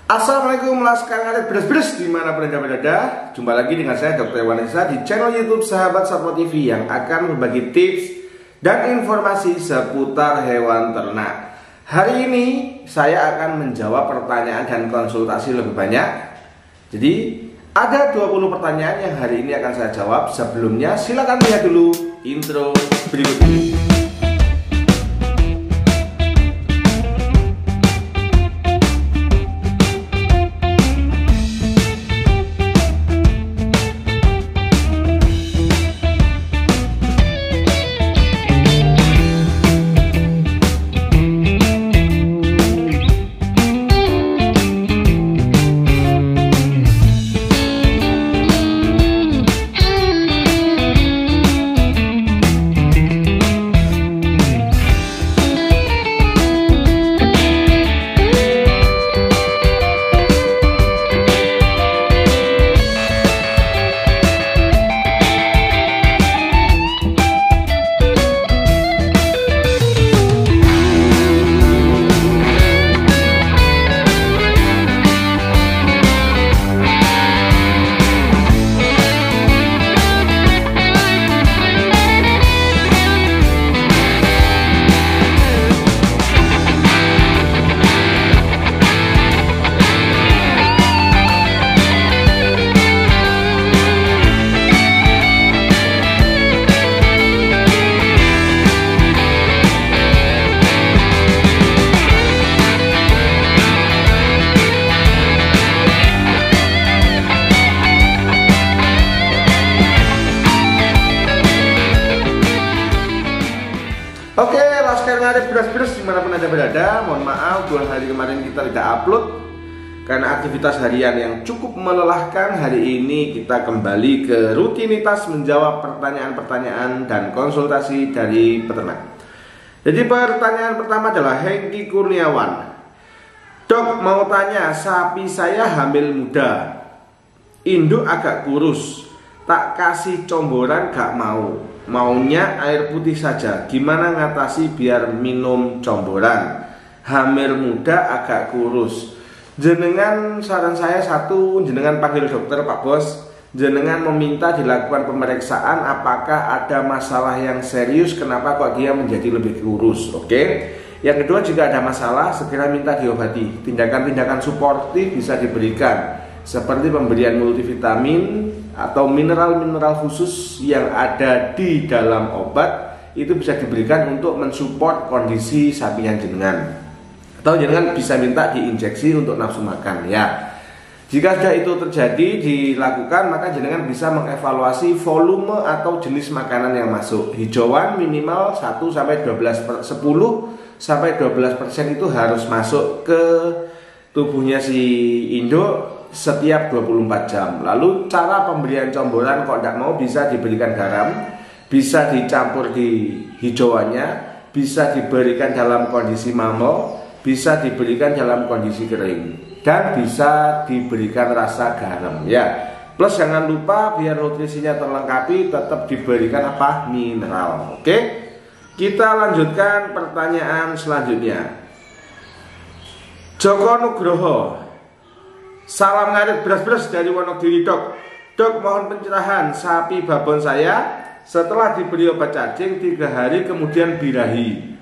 Assalamualaikum laskar ngarit beres-beres dimanapun anda berada. Jumpa lagi dengan saya Dr. Wanesa di channel YouTube Sahabat Satwa TV yang akan berbagi tips dan informasi seputar hewan ternak. Hari ini saya akan menjawab pertanyaan dan konsultasi lebih banyak. Jadi ada 20 pertanyaan yang hari ini akan saya jawab. Sebelumnya silakan lihat dulu intro berikut ini. Oke, laskar ngarit beres-beres dimanapun anda berada. Mohon maaf 2 hari kemarin kita tidak upload karena aktivitas harian yang cukup melelahkan. Hari ini kita kembali ke rutinitas menjawab pertanyaan-pertanyaan dan konsultasi dari peternak. Jadi pertanyaan pertama adalah Hengki Kurniawan. Dok, mau tanya, sapi saya hamil muda, induk agak kurus, tak kasih comboran gak mau. Maunya air putih saja. Gimana ngatasi biar minum comboran? Hamil muda agak kurus. Jenengan, saran saya satu, jenengan panggil dokter Pak Bos. Jenengan meminta dilakukan pemeriksaan apakah ada masalah yang serius, kenapa kok dia menjadi lebih kurus. Oke. Yang kedua, jika ada masalah segera minta diobati. Tindakan-tindakan suportif bisa diberikan seperti pemberian multivitamin atau mineral-mineral khusus yang ada di dalam obat. Itu bisa diberikan untuk mensupport kondisi sapinya jenengan. Atau jenengan bisa minta diinjeksi untuk nafsu makan ya. Jika sudah itu terjadi dilakukan, maka jenengan bisa mengevaluasi volume atau jenis makanan yang masuk. Hijauan minimal 10-12% itu harus masuk ke tubuhnya si induk setiap 24 jam. Lalu cara pemberian comboran kok tidak mau, bisa diberikan garam, bisa dicampur di hijauannya, bisa diberikan dalam kondisi mamel, bisa diberikan dalam kondisi kering, dan bisa diberikan rasa garam ya. Plus jangan lupa biar nutrisinya terlengkapi tetap diberikan apa? Mineral. Oke. Kita lanjutkan pertanyaan selanjutnya. Joko Nugroho. Salam ngarit beres-beres dari Wonogiri. Dok, mohon pencerahan, sapi babon saya setelah diberi obat cacing 3 hari kemudian birahi.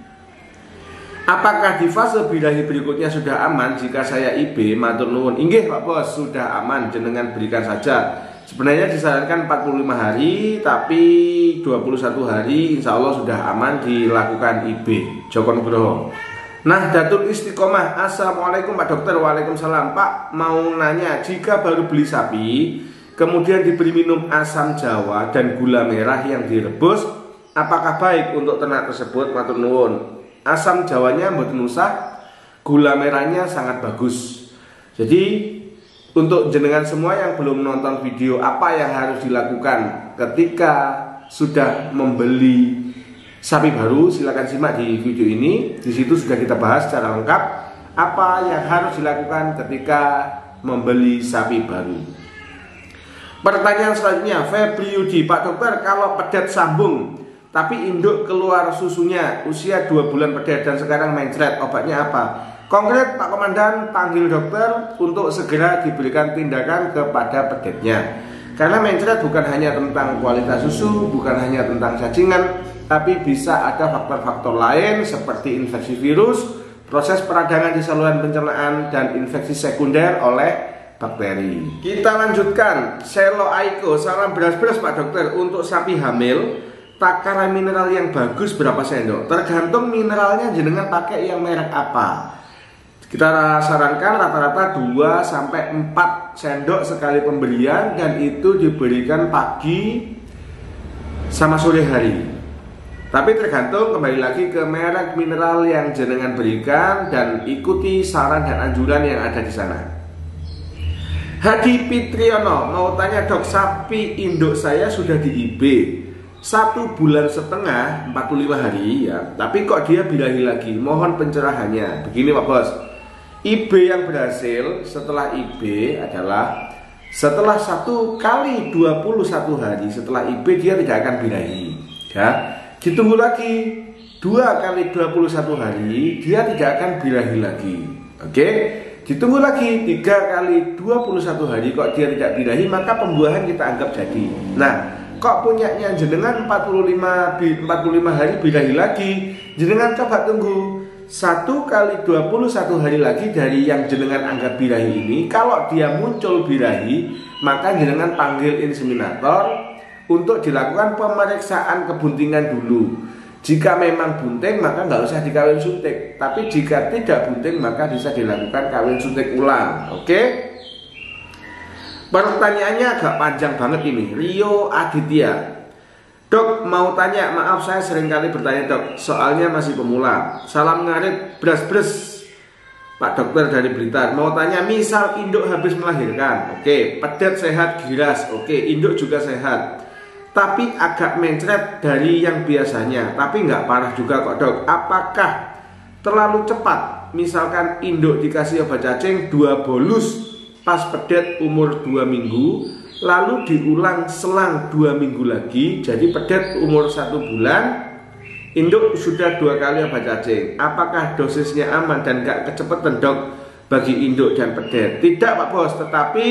Apakah di fase birahi berikutnya sudah aman jika saya IB? Matur nuwun. Inggih Pak Bos, sudah aman, jenengan berikan saja. Sebenarnya disarankan 45 hari, tapi 21 hari insya Allah sudah aman dilakukan IB. Joko Nugroho. Nah, Datul Istiqomah. Assalamualaikum Pak Dokter. Waalaikumsalam. Pak, mau nanya, jika baru beli sapi kemudian diberi minum asam jawa dan gula merah yang direbus, apakah baik untuk ternak tersebut? Matur nuwun. Asam jawanya mboten usah, gula merahnya sangat bagus. Jadi untuk jenengan semua yang belum nonton video apa yang harus dilakukan ketika sudah membeli sapi baru, silakan simak di video ini. Di situ sudah kita bahas secara lengkap apa yang harus dilakukan ketika membeli sapi baru. Pertanyaan selanjutnya, Febri Yudi, Pak Dokter, kalau pedet sambung tapi induk keluar susunya, usia 2 bulan pedet dan sekarang mencret, obatnya apa? Konkret Pak Komandan, panggil dokter untuk segera diberikan tindakan kepada pedetnya. Karena mencret bukan hanya tentang kualitas susu, bukan hanya tentang cacingan, tapi bisa ada faktor-faktor lain seperti infeksi virus, proses peradangan di saluran pencernaan, dan infeksi sekunder oleh bakteri. Kita lanjutkan, Selo Aiko, salam beras-beras Pak Dokter, untuk sapi hamil takaran mineral yang bagus berapa sendok? Tergantung mineralnya jenengan pakai yang merek apa. Kita sarankan rata-rata 2-4 sendok sekali pemberian, dan itu diberikan pagi sama sore hari. Tapi tergantung kembali lagi ke merek mineral yang jenengan berikan dan ikuti saran dan anjuran yang ada di sana. Hadi Fitriono mau tanya, Dok, sapi induk saya sudah di IB 1 bulan setengah 45 hari ya, tapi kok dia birahi lagi, mohon pencerahannya. Begini Pak Bos, IB yang berhasil setelah IB adalah setelah 1 kali 21 hari setelah IB dia tidak akan birahi ya. Ditunggu lagi 2 kali 21 hari dia tidak akan birahi lagi. Oke, ditunggu lagi 3 kali 21 hari kok dia tidak birahi, maka pembuahan kita anggap jadi. Nah, kok punyanya jenengan 45 hari birahi lagi, jenengan coba tunggu 1 kali 21 hari lagi dari yang jenengan anggap birahi ini. Kalau dia muncul birahi, maka jenengan panggil inseminator untuk dilakukan pemeriksaan kebuntingan dulu. Jika memang bunting maka nggak usah dikawin suntik, tapi jika tidak bunting maka bisa dilakukan kawin suntik ulang. Oke? Pertanyaannya agak panjang banget ini. Rio Aditya, Dok mau tanya, maaf saya seringkali bertanya Dok, soalnya masih pemula. Salam ngarit bras-bres Pak Dokter dari Blitar. Mau tanya, misal induk habis melahirkan, oke, pedet sehat giras, oke, induk juga sehat, tapi agak mencret dari yang biasanya, tapi nggak parah juga kok Dok. Apakah terlalu cepat? Misalkan induk dikasih obat cacing 2 bolus pas pedet umur 2 minggu, lalu diulang selang 2 minggu lagi, jadi pedet umur 1 bulan, induk sudah 2 kali obat cacing. Apakah dosisnya aman dan nggak kecepatan Dok bagi induk dan pedet? Tidak Pak Bos, tetapi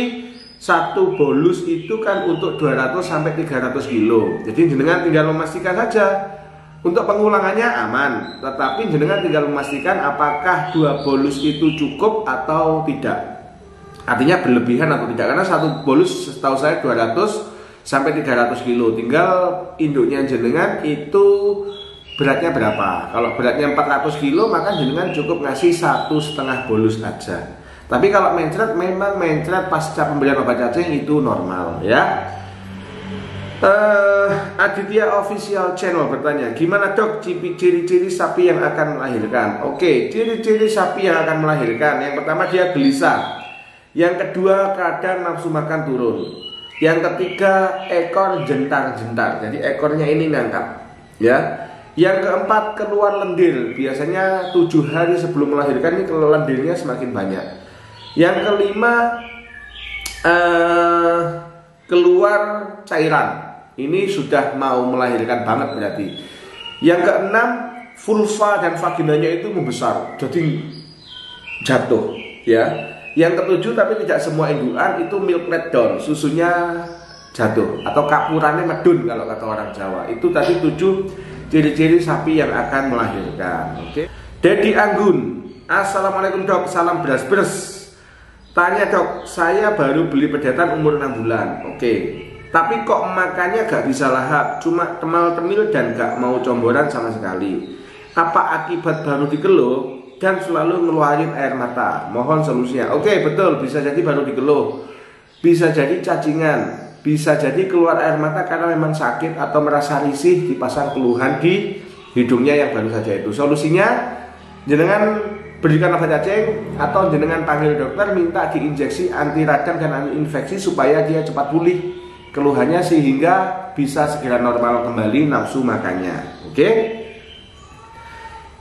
1 bolus itu kan untuk 200-300 kilo. Jadi jenengan tinggal memastikan saja untuk pengulangannya aman, tetapi jenengan tinggal memastikan apakah 2 bolus itu cukup atau tidak. Artinya berlebihan atau tidak, karena 1 bolus setahu saya 200-300 kilo. Tinggal induknya jenengan itu beratnya berapa. Kalau beratnya 400 kilo maka jenengan cukup ngasih 1,5 bolus aja. Tapi kalau mencret, memang mencret pasca pemberian obat cacing itu normal ya. Aditya Official Channel bertanya, gimana Dok ciri-ciri sapi yang akan melahirkan? Oke, ciri-ciri sapi yang akan melahirkan, yang pertama dia gelisah, yang kedua kadang nafsu makan turun, yang ketiga ekor jentar-jentar, jadi ekornya ini ngangkat ya. Yang keempat keluar lendir, biasanya 7 hari sebelum melahirkan ini lendirnya semakin banyak. Yang kelima keluar cairan, ini sudah mau melahirkan banget berarti. Yang keenam vulva dan vaginanya itu membesar, jadi jatuh ya. Yang ketujuh, tapi tidak semua indukan, itu milk letdown, susunya jatuh atau kapurannya medun kalau kata orang Jawa. Itu tadi 7 ciri-ciri sapi yang akan melahirkan. Oke. Dedi Anggun, Assalamualaikum Dok, salam beras-beras. Tanya Dok, saya baru beli pedetan umur 6 bulan. Oke, tapi kok makannya gak bisa lahap, cuma temal-temil dan gak mau comboran sama sekali. Apa akibat baru dikeluh dan selalu ngeluarin air mata? Mohon solusinya. Oke, betul, bisa jadi baru dikeluh, bisa jadi cacingan, bisa jadi keluar air mata karena memang sakit atau merasa risih dipasang keluhan di hidungnya yang baru saja itu. Solusinya, jenengan berikan obat cacing atau jenengan panggil dokter minta diinjeksi anti radang dan anti infeksi supaya dia cepat pulih keluhannya sehingga bisa segera normal kembali nafsu makannya. Oke?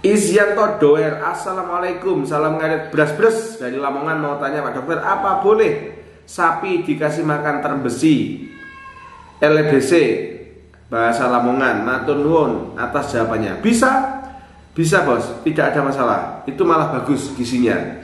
Izyanto Doer, assalamualaikum, salam ngarit beras-beras dari Lamongan, mau tanya Pak Dokter, apa boleh sapi dikasih makan term besi LBC bahasa Lamongan? Matur nuwun atas jawabannya. Bisa bos, tidak ada masalah. Itu malah bagus gizinya.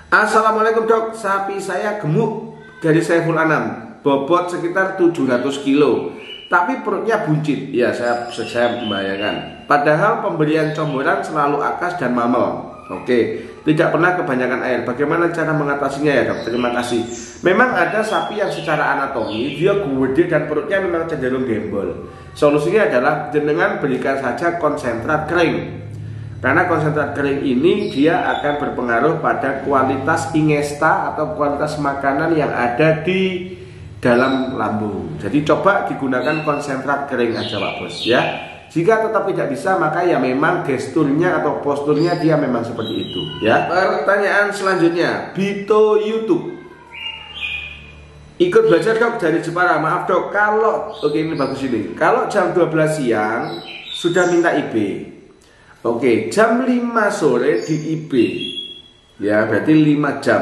Assalamualaikum dok, sapi saya gemuk dari Saiful Anam, bobot sekitar 700 kilo, tapi perutnya buncit. Ya saya membayangkan. Padahal pemberian comboran selalu akas dan mamel. Oke, tidak pernah kebanyakan air. Bagaimana cara mengatasinya ya dok? Terima kasih. Memang ada sapi yang secara anatomi dia gede dan perutnya memang cenderung gembol. Solusinya adalah jenengan berikan saja konsentrat kering. Karena konsentrat kering ini dia akan berpengaruh pada kualitas ingesta atau kualitas makanan yang ada di dalam lambung. Jadi coba digunakan konsentrat kering aja Pak Bos ya. Jika tetap tidak bisa, maka ya memang gesturnya atau posturnya dia memang seperti itu ya. Pertanyaan selanjutnya, Bito YouTube. Ikut belajar dok dari Jepara. Maaf dok, kalau oke ini bagus ini. Kalau jam 12 siang sudah minta IB. Oke, jam 5 sore di IB. Ya, berarti 5 jam.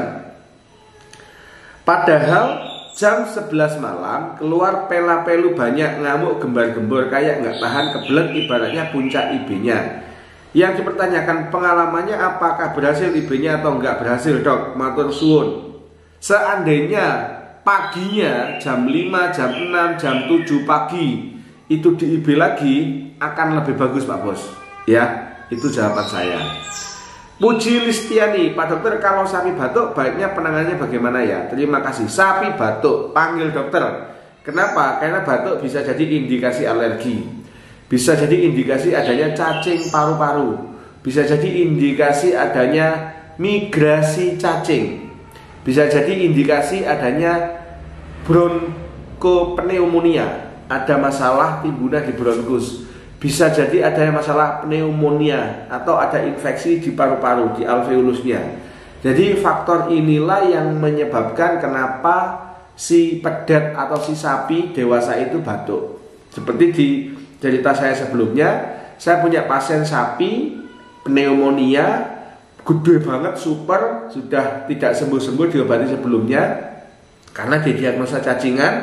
Padahal jam 11 malam keluar pela-pelu banyak, ngamuk gembar-gembor kayak nggak tahan kebelet, ibaratnya puncak IB-nya. Yang dipertanyakan pengalamannya apakah berhasil IB-nya atau nggak berhasil dok? Matur suwun. Seandainya paginya jam 5, jam 6, jam 7 pagi itu di IB lagi akan lebih bagus Pak Bos. Ya, itu jawaban saya. Puji Listiani, Pak Dokter kalau sapi batuk baiknya penanganannya bagaimana ya? Terima kasih. Sapi batuk panggil dokter. Kenapa? Karena batuk bisa jadi indikasi alergi, bisa jadi indikasi adanya cacing paru-paru, bisa jadi indikasi adanya migrasi cacing, bisa jadi indikasi adanya bronkopneumonia, ada masalah timbunan di bronkus. Bisa jadi ada masalah pneumonia atau ada infeksi di paru-paru, di alveolusnya. Jadi faktor inilah yang menyebabkan kenapa si pedet atau si sapi dewasa itu batuk. Seperti di cerita saya sebelumnya, saya punya pasien sapi pneumonia gede banget, super, sudah tidak sembuh-sembuh diobati sebelumnya karena didiagnosa cacingan,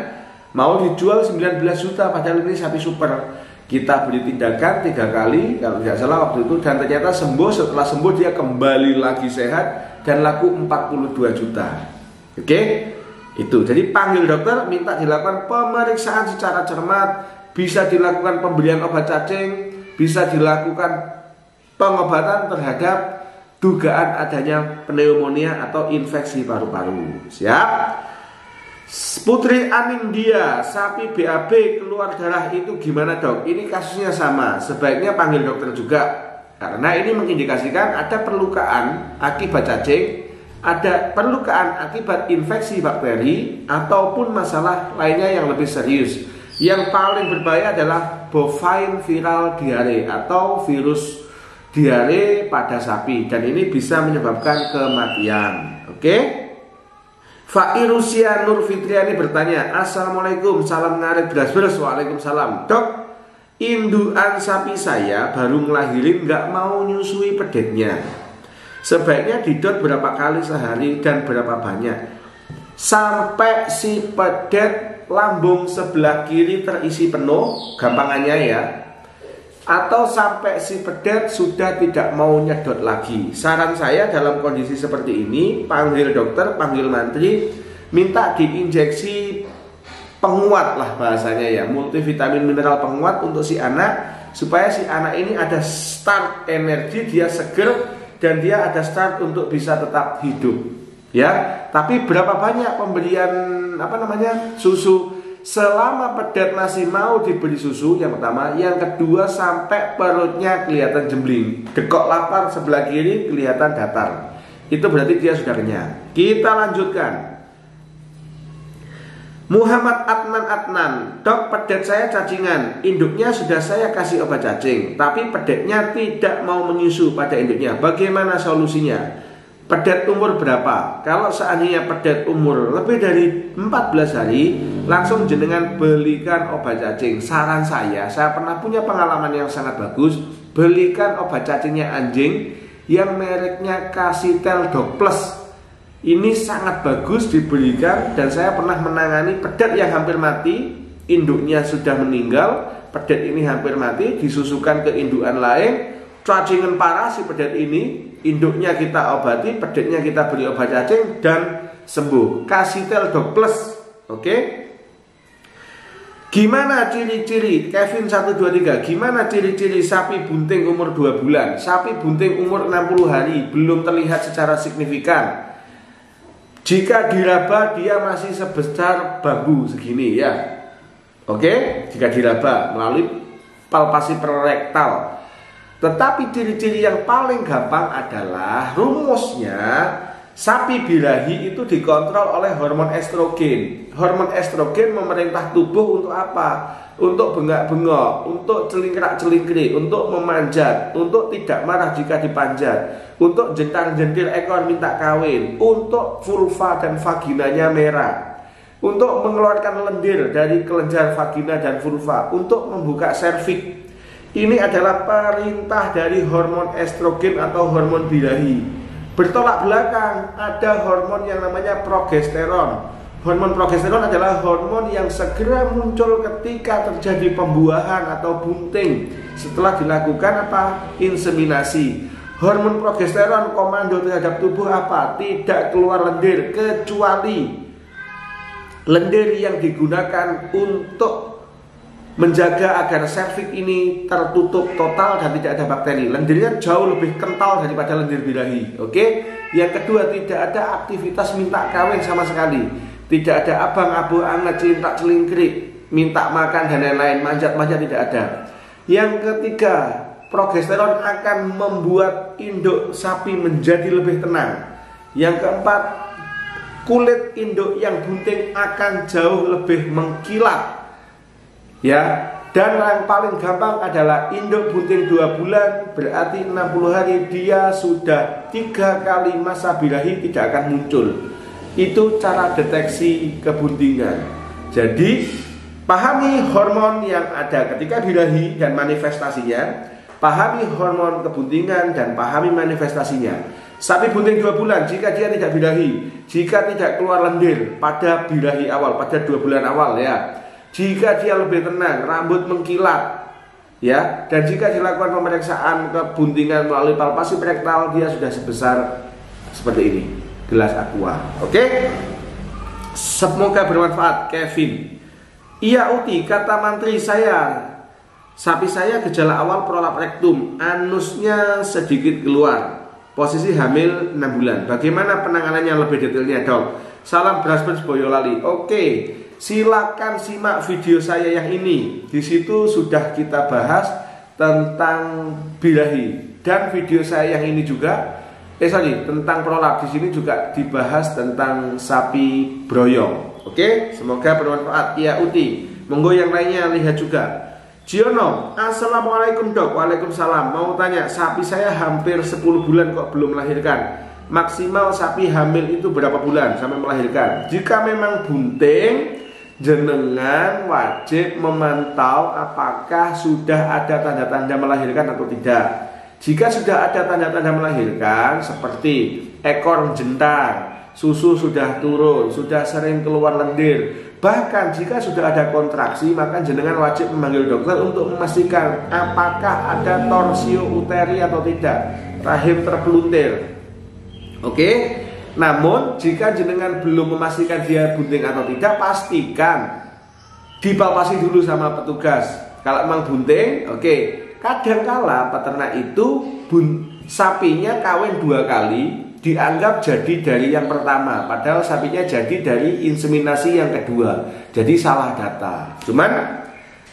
mau dijual 19 juta padahal ini sapi super. Kita beri tindakan 3 kali kalau tidak salah waktu itu, dan ternyata sembuh. Setelah sembuh dia kembali lagi sehat dan laku 42 juta. Oke, itu. Jadi panggil dokter, minta dilakukan pemeriksaan secara cermat, bisa dilakukan pemberian obat cacing, bisa dilakukan pengobatan terhadap dugaan adanya pneumonia atau infeksi paru-paru. Siap? Putri Anindya, sapi BAB keluar darah itu gimana dok? Ini kasusnya sama, sebaiknya panggil dokter juga karena ini mengindikasikan ada perlukaan akibat cacing, ada perlukaan akibat infeksi bakteri ataupun masalah lainnya yang lebih serius. Yang paling berbahaya adalah bovine viral diare atau virus diare pada sapi, dan ini bisa menyebabkan kematian. Oke? Fairusia Nur Fitriani bertanya, assalamualaikum, salam ngarit beras-beras. Waalaikumsalam. Dok, induan sapi saya baru ngelahirin nggak mau nyusui pedetnya. Sebaiknya didot berapa kali sehari dan berapa banyak sampai si pedet lambung sebelah kiri terisi penuh, gampangannya ya, atau sampai si pedet sudah tidak mau nyedot lagi. Saran saya dalam kondisi seperti ini, panggil dokter, panggil mantri, minta diinjeksi penguat lah bahasanya ya, multivitamin mineral penguat untuk si anak, supaya si anak ini ada start energi, dia seger dan dia ada start untuk bisa tetap hidup ya. Tapi berapa banyak pemberian susu selama pedet masih mau diberi susu, yang pertama. Yang kedua, sampai perutnya kelihatan jembling, dekok lapar sebelah kiri kelihatan datar, itu berarti dia sudah kenyang. Kita lanjutkan. Muhammad Adnan, dok, pedet saya cacingan, induknya sudah saya kasih obat cacing, tapi pedetnya tidak mau menyusu pada induknya. Bagaimana solusinya? Pedet umur berapa? Kalau seandainya pedet umur lebih dari 14 hari, langsung jenengan belikan obat cacing. Saran saya pernah punya pengalaman yang sangat bagus. Belikan obat cacingnya anjing yang mereknya Casitel Dog Plus. Ini sangat bagus diberikan, dan saya pernah menangani pedet yang hampir mati, induknya sudah meninggal, pedet ini hampir mati, disusukan ke indukan lain, cacingan parah si pedet ini, induknya kita obati, pedetnya kita beri obat cacing dan sembuh. Casitel Dog Plus. Oke? Gimana ciri-ciri Kevin 123? Gimana ciri-ciri sapi bunting umur 2 bulan? Sapi bunting umur 60 hari belum terlihat secara signifikan. Jika diraba dia masih sebesar bambu segini ya. Oke, jika diraba melalui palpasi prerektal. Tetapi ciri-ciri yang paling gampang adalah rumusnya sapi birahi itu dikontrol oleh hormon estrogen. Hormon estrogen memerintah tubuh untuk apa? Untuk bengak-bengok, untuk celingkrak-celingkrik, untuk memanjat, untuk tidak marah jika dipanjat, untuk jentang-jentil ekor minta kawin, untuk vulva dan vaginanya merah, untuk mengeluarkan lendir dari kelenjar vagina dan vulva, untuk membuka serviks. Ini adalah perintah dari hormon estrogen atau hormon birahi. Bertolak belakang, ada hormon yang namanya progesteron. Hormon progesteron adalah hormon yang segera muncul ketika terjadi pembuahan atau bunting setelah dilakukan apa? Inseminasi. Hormon progesteron komando terhadap tubuh apa? Tidak keluar lendir, kecuali lendir yang digunakan untuk menjaga agar serviks ini tertutup total dan tidak ada bakteri. Lendirnya jauh lebih kental daripada lendir birahi. Oke? Yang kedua, tidak ada aktivitas minta kawin sama sekali. Tidak ada abang-abu anget, cinta celingkrik, minta makan dan lain-lain, manjat-manjat tidak ada. Yang ketiga, progesteron akan membuat induk sapi menjadi lebih tenang. Yang keempat, kulit induk yang bunting akan jauh lebih mengkilat. Ya, dan yang paling gampang adalah induk bunting 2 bulan, berarti 60 hari dia sudah 3 kali masa birahi tidak akan muncul. Itu cara deteksi kebuntingan. Jadi pahami hormon yang ada ketika birahi dan manifestasinya, pahami hormon kebuntingan dan pahami manifestasinya. Sapi bunting 2 bulan jika dia tidak birahi, jika tidak keluar lendir pada birahi awal, pada 2 bulan awal ya, jika dia lebih tenang, rambut mengkilat ya, dan jika dilakukan pemeriksaan kebuntingan melalui palpasi prerektal, dia sudah sebesar seperti ini, gelas aqua. Oke? Semoga bermanfaat, Kevin. Iya Uti, kata mantri saya, sapi saya gejala awal prolap rektum, anusnya sedikit keluar, posisi hamil 6 bulan. Bagaimana penanganannya lebih detailnya, dok? Salam Brasbers Boyolali. Oke, silakan simak video saya yang ini. Di situ sudah kita bahas tentang birahi, dan video saya yang ini juga tentang prolap. Di sini juga dibahas tentang sapi broyong. Oke, semoga bermanfaat. Ya Uti, monggo yang lainnya lihat juga. Giono, assalamualaikum dok. Waalaikumsalam. Mau tanya, sapi saya hampir 10 bulan kok belum melahirkan. Maksimal sapi hamil itu berapa bulan sampai melahirkan? Jika memang bunting, jenengan wajib memantau apakah sudah ada tanda-tanda melahirkan atau tidak. Jika sudah ada tanda-tanda melahirkan seperti ekor jentang, susu sudah turun, sudah sering keluar lendir, bahkan jika sudah ada kontraksi, maka jenengan wajib memanggil dokter untuk memastikan apakah ada torsio uteri atau tidak, rahim terpeluntir. Oke? Namun jika jenengan belum memastikan dia bunting atau tidak, pastikan dipalpasi dulu sama petugas. Kalau memang bunting, oke. Kadangkala peternak itu sapinya kawin 2 kali, dianggap jadi dari yang pertama, padahal sapinya jadi dari inseminasi yang kedua. Jadi salah data. Cuman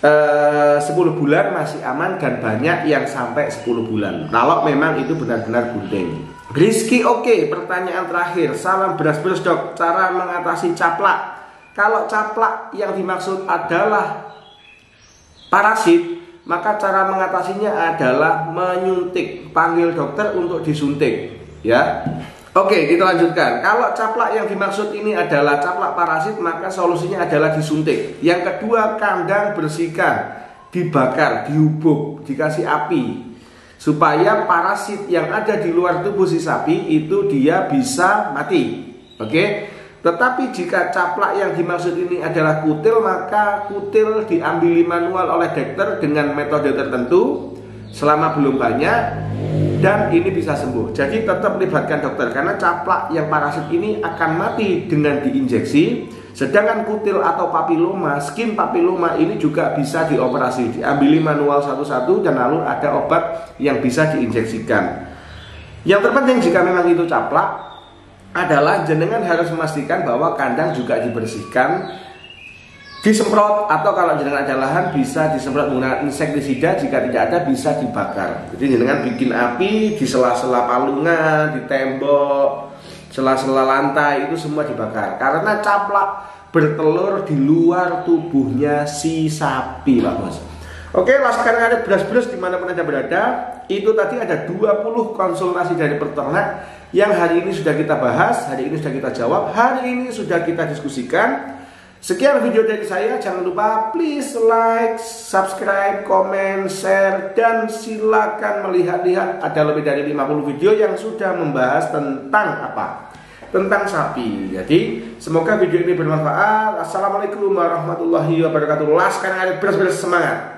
10 bulan masih aman, dan banyak yang sampai 10 bulan kalau memang itu benar-benar bunting. Rizky, oke, pertanyaan terakhir. Salam beras-beras dok, cara mengatasi caplak kalau caplak yang dimaksud adalah parasit, maka cara mengatasinya adalah menyuntik. Panggil dokter untuk disuntik, ya. Oke, kita lanjutkan. Kalau caplak yang dimaksud ini adalah caplak parasit, maka solusinya adalah disuntik. Yang kedua, kandang bersihkan, dibakar, dihubuk, dikasih api, supaya parasit yang ada di luar tubuh si sapi itu dia bisa mati. Oke. Tetapi jika caplak yang dimaksud ini adalah kutil, maka kutil diambil manual oleh dokter dengan metode tertentu selama belum banyak, dan ini bisa sembuh. Jadi tetap melibatkan dokter, karena caplak yang parasit ini akan mati dengan diinjeksi. Sedangkan kutil atau papiloma, skin papiloma ini juga bisa dioperasi, diambil manual satu-satu dan lalu ada obat yang bisa diinjeksikan. Yang terpenting jika memang itu caplak adalah jenengan harus memastikan bahwa kandang juga dibersihkan, disemprot, atau kalau jenengan ada lahan bisa disemprot menggunakan insektisida. Jika tidak ada bisa dibakar. Jadi jenengan bikin api di sela-sela palungan, di tembok, sela-sela lantai, itu semua dibakar. Karena caplak bertelur di luar tubuhnya si sapi, Pak Bos. Oke, laskar ngarit beras-beras dimanapun Anda berada, itu tadi ada 20 konsultasi dari peternak yang hari ini sudah kita bahas, hari ini sudah kita jawab, hari ini sudah kita diskusikan. Sekian video dari saya, jangan lupa please like, subscribe, komen, share, dan silakan melihat-lihat, ada lebih dari 50 video yang sudah membahas tentang apa? Tentang sapi. Jadi semoga video ini bermanfaat. Assalamualaikum warahmatullahi wabarakatuh. Laskar ngarit beras-beras, semangat.